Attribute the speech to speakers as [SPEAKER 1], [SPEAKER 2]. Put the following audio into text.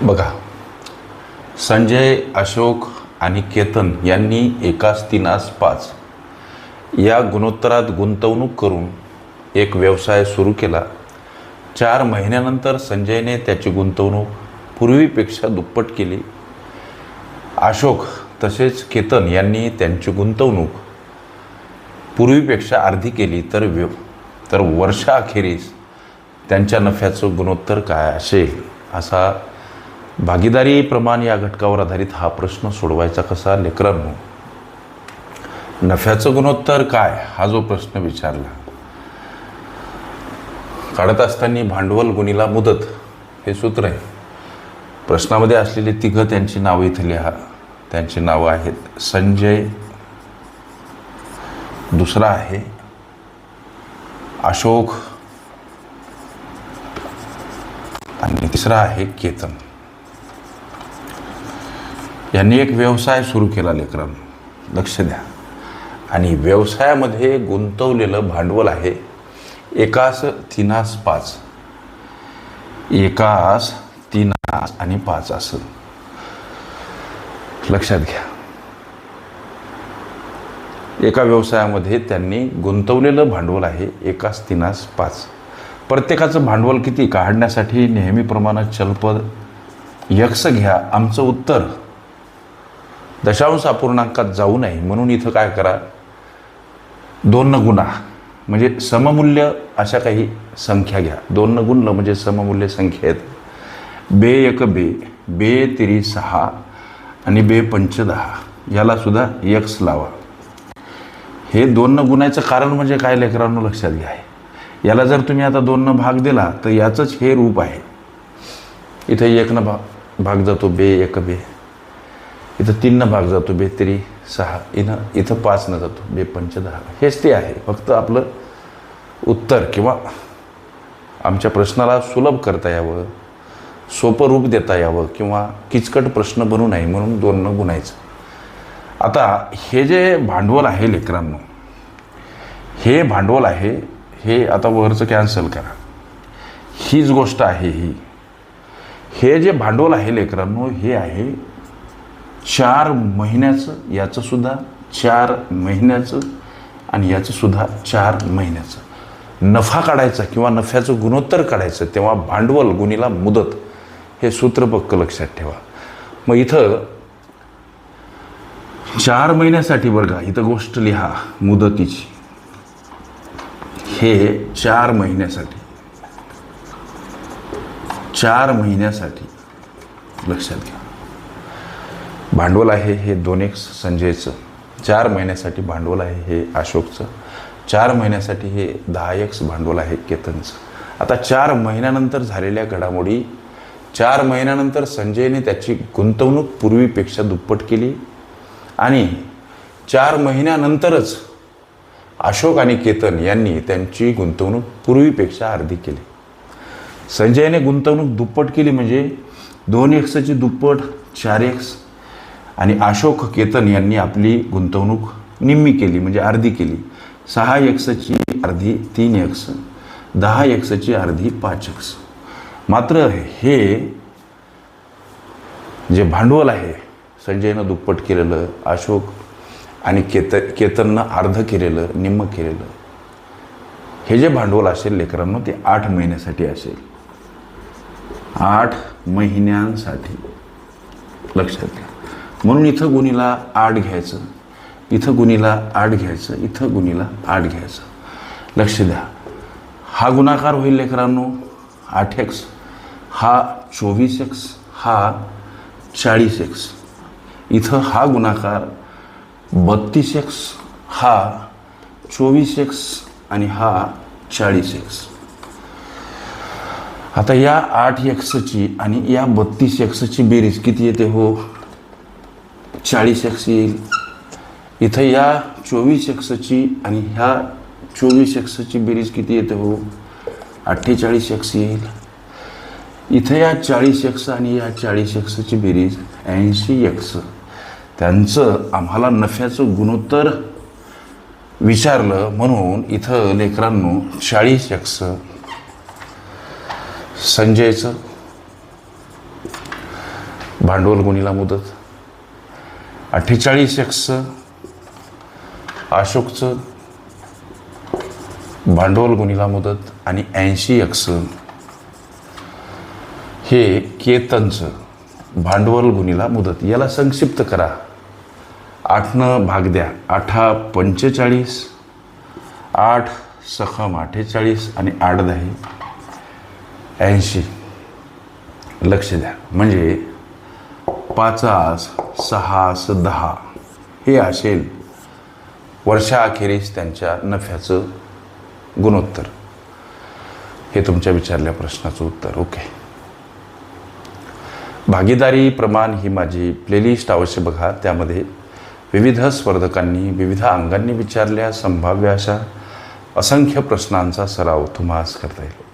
[SPEAKER 1] बघा, संजय, अशोक आणि केतन यांनी एकास तिनास पाच या गुणोत्तरात गुंतवणूक करून एक व्यवसाय सुरू केला. 4 महिन्यानंतर संजयने त्याची गुंतवणूक पूर्वीपेक्षा दुप्पट केली. अशोक तसेच केतन यांनी त्यांची गुंतवणूक पूर्वीपेक्षा अर्धी केली. तर वर्षाअखेरीस त्यांच्या नफ्याचं गुणोत्तर काय असेल? असा भागीदारी प्रमाण या घटकावर आधारित हा प्रश्न सोडवायचा कसा लेकरांनो? नफ्याचं गुणोत्तर काय हा जो प्रश्न विचारला, काढत असताना भांडवल गुणिला मुदत हे सूत्र आहे. प्रश्नामध्ये असलेले तिघं त्यांची नावं इथे लिहा. त्यांची नावं आहेत संजय, दुसरा आहे अशोक आणि तिसरा आहे केतन. यांनी एक व्यवसाय सुरू केला लेकरांनो, लक्ष द्या. आणि व्यवसायामध्ये गुंतवलेलं भांडवल आहे एकास तिनास पाच, एकास तिनास आणि पाच असं लक्षात घ्या. एका व्यवसायामध्ये त्यांनी गुंतवलेलं भांडवल आहे एकास तिनास पाच. प्रत्येकाचं भांडवल किती काढण्यासाठी नेहमीप्रमाणे चलपद यक्स घ्या. आमचं उत्तर दशांश अपूर्णांकात जाऊ नये म्हणून इथं काय करा, 2 न गुणा म्हणजे सममूल्य अशा काही संख्या घ्या. 2 न गुणलं म्हणजे सममूल्य संख्या आहेत. बे एक बे, बे तिरी 6 आणि बे पंच 10, याला सुद्धा यक्स लावा. हे 2 न गुणायचं कारण म्हणजे काय लेकरांनो लक्षात घ्या. याला जर तुम्ही आता 2 न भाग दिला तर याचंच हे रूप आहे. इथं 1 न भाग जातो बे एक बे, इथं 3 न भाग जातो बे तिरी 6, इथं 5 न जातो बे पंच 10. हेच ते आहे. फक्त आपलं उत्तर किंवा आमच्या प्रश्नाला सुलभ करता यावं, सोपं रूप देता यावं किंवा किचकट प्रश्न बनू नये म्हणून 2 न गुणायचं. आता हे जे भांडवल आहे लेकरांनो, हे भांडवल आहे, हे आता वरचं कॅन्सल करा. हीच गोष्ट आहे ही. हे जे भांडवल आहे लेकरांनो, हे आहे 4 महिन्याचं, याचं सुद्धा 4 महिन्याचं आणि याचं सुद्धा 4 महिन्याचं. नफा काढायचा किंवा नफ्याचं गुणोत्तर काढायचं तेव्हा भांडवल गुणिला मुदत हे सूत्र पक्क लक्षात ठेवा. मग इथं 4 महिन्यासाठी बरं का, इथं गोष्ट लिहा मुदतीची. हे 4 महिन्यासाठी, 4 महिन्यासाठी लक्षात घ्या. भांडवल आहे हे 2x संजयचं, 4 महिन्यासाठी भांडवल आहे हे अशोकचं, 4 महिन्यासाठी हे 10x भांडवल आहे केतनचं. आता 4 महिन्यानंतर झालेल्या घडामोडी, 4 महिन्यानंतर संजयने त्याची गुंतवणूक पूर्वीपेक्षा दुप्पट केली आणि 4 महिन्यानंतरच अशोक आणि केतन यांनी त्यांची गुंतवणूक पूर्वीपेक्षा अर्धी केली. संजयने गुंतवणूक दुप्पट केली म्हणजे 2xची दुप्पट 4x आणि अशोक केतन यांनी आपली गुंतवणूक निम्मी केली म्हणजे अर्धी केली. 6xची अर्धी 3x, 10xची अर्धी 5x. मात्र हे जे भांडवल आहे संजयनं दुप्पट केलेलं, अशोक आणि केतननं अर्ध केलेलं, निम्म केलेलं, हे जे भांडवल असेल लेकरांनो ते 8 महिन्यासाठी असेल. 8 महिन्यांसाठी लक्षात घ्या. म्हणून इथं गुणिला 8 घ्यायचं, इथं गुणिला 8 घ्यायचं, इथं गुणिला 8 घ्यायचं. लक्ष द्या, हा गुणाकार होईल लेकरांनो 8x, हा 24x, हा 40x. इथं हा गुणाकार 32x, हा 24x आणि हा 40x. आता या 8xची आणि या 32xची बेरीज किती येते हो? 40x येईल. इथं या 24xची आणि ह्या 24xची बेरीज किती येते हो? 48x येईल. इथं या 40x आणि या 40xची बेरीज 80x. त्यांचं आम्हाला नफ्याचं गुणोत्तर विचारलं म्हणून इथं लेकरांनो 40x संजयचं भांडवल गुणिला मुदत, 48x अशोकचं भांडवल गुणिला मुदत आणि 80x हे केतनचं भांडवल गुणिला मुदत. याला संक्षिप्त करा, 8 भाग द्या, 8 45, 8 सखम 48 आणि 8 10 80. लक्ष द्या, म्हणजे 5 6 10 हे असेल वर्षाअखेरीस त्यांच्या नफ्याचं गुणोत्तर. हे तुमच्या विचारल्या प्रश्नाचं उत्तर. ओके. भागीदारी प्रमाण ही माझी प्लेलिस्ट अवश्य बघा. त्यामध्ये विविध स्पर्धकांनी विविध अंगांनी विचारल्या संभाव्य अशा असंख्य प्रश्नांचा सराव तुम्हास करता येईल.